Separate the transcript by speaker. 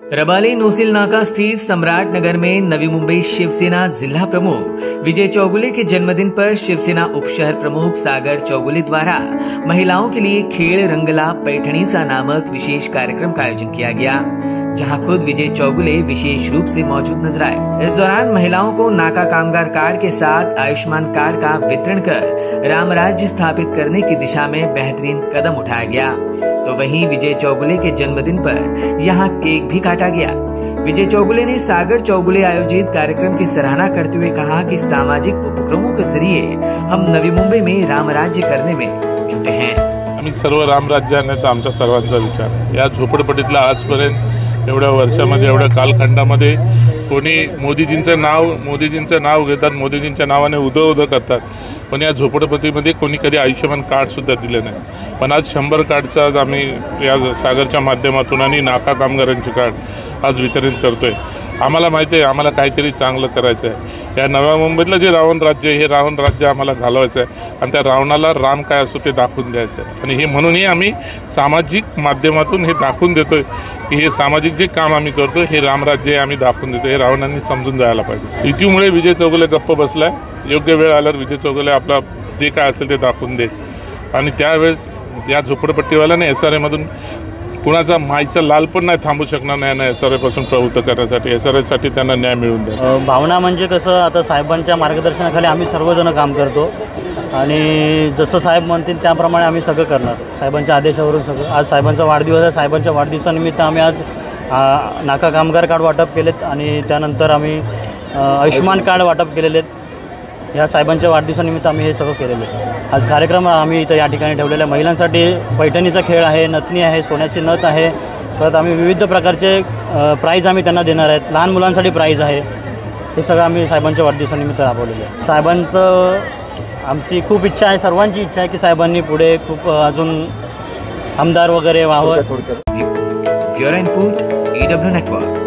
Speaker 1: रबाले नोसिल नाका स्थित सम्राट नगर में नवी मुंबई शिवसेना जिला प्रमुख विजय चौगुले के जन्मदिन पर शिवसेना उप शहर प्रमुख सागर चौगुले द्वारा महिलाओं के लिए खेल रंगला पैठणीचा नामक विशेष कार्यक्रम का आयोजन किया गया, जहां खुद विजय चौगुले विशेष रूप से मौजूद नजर आए। इस दौरान महिलाओं को नाका कामगार कार्ड के साथ आयुष्मान कार्ड का वितरण कर राम राज्य स्थापित करने की दिशा में बेहतरीन कदम उठाया गया। तो वहीं विजय चौगुले के जन्मदिन पर यहां केक भी काटा गया। विजय चौगुले ने सागर चौगुले आयोजित कार्यक्रम की सराहना करते हुए कहा कि सामाजिक उपक्रमों के जरिए हम नवी मुंबई में राम राज्य करने में जुटे हैं।
Speaker 2: आम्ही सर्व राम राज्य आणण्याचा आमचा सर्वांचा विचार। या झोपडपट्टीतला आजपर्यंत एवढ्या वर्षामध्ये एवढ्या कालखंडामध्ये कोणी मोदीजींचं नाव घेतात, मोदीजींच्या नावाने उदो करतात, पण या झोपडपट्टीमध्ये कोणी कधी आयुष्यमान कार्ड सुद्धा दिले नाही। पण आज 100 कार्डचं आज आम्ही या सागरच्या माध्यमातून आणि नाका कामगारांचे कार्ड आज वितरित करतोय। आम्हाला माहिती आहे आम्हाला काहीतरी चांगलं करायचं आहे। या नव्या मुंबईतलं जे रावण राज्य हे रावण राज्य आम्हाला घालवायचं आहे आणि त्या रावणाला राम काय असतो ते दाखवून द्यायचं आहे। आणि हे म्हणूनही आम्ही सामाजिक माध्यमातून हे दाखवून देतोय की हे सामाजिक जे काम आम्ही करतो हे रामराज्य आम्ही दाखवून देतो। हे रावणांनी समजून जायला पाहिजे। युतीमुळे विजय चौगुले गप्प बसलाय। योग्य वेळ आल्यावर विजय चौगुले आपला जे काय असेल ते दाखवून देत आणि त्यावेळेस या झोपडपट्टीवाल्याने SRA मधून कुणाचा माईचा लाल पण नाही थांबू शकणार नाही ना SRA पासून प्रवृत्त करण्यासाठी। SRA साठी त्यांना न्याय मिळवून द्या।
Speaker 3: भावना म्हणजे कसं, आता साहेबांच्या मार्गदर्शनाखाली आम्ही सर्वजण काम करतो आणि जसं साहेब म्हणतील त्याप्रमाणे आम्ही सगळं करणार। साहेबांच्या आदेशावरून सगळं। आज साहेबांचा वाढदिवस आहे। साहेबांच्या वाढदिवसानिमित्त आम्ही आज नाका कामगार कार्ड वाटप केलेत आणि त्यानंतर आम्ही आयुष्मान कार्ड वाटप केलेले आहेत। या साहेबांच्या वाढदिवसानिमित्त आम्ही हे सगळं केलेलं आहे। आज कार्यक्रम आम्ही इथं या ठिकाणी ठेवलेला आहे। महिलांसाठी पैठणीचा खेळ आहे, नथनी आहे, सोन्याची नथ आहे, परत आम्ही विविध प्रकारचे प्राईज आम्ही त्यांना देणार आहेत। लहान मुलांसाठी प्राईज आहे। हे सगळं आम्ही साहेबांच्या वाढदिवसानिमित्त राबवलेलं आहे। साहेबांचं आमची खूप इच्छा आहे, सर्वांची इच्छा आहे की साहेबांनी पुढे खूप अजून आमदार वगैरे व्हावं।
Speaker 1: Bureau report EW network.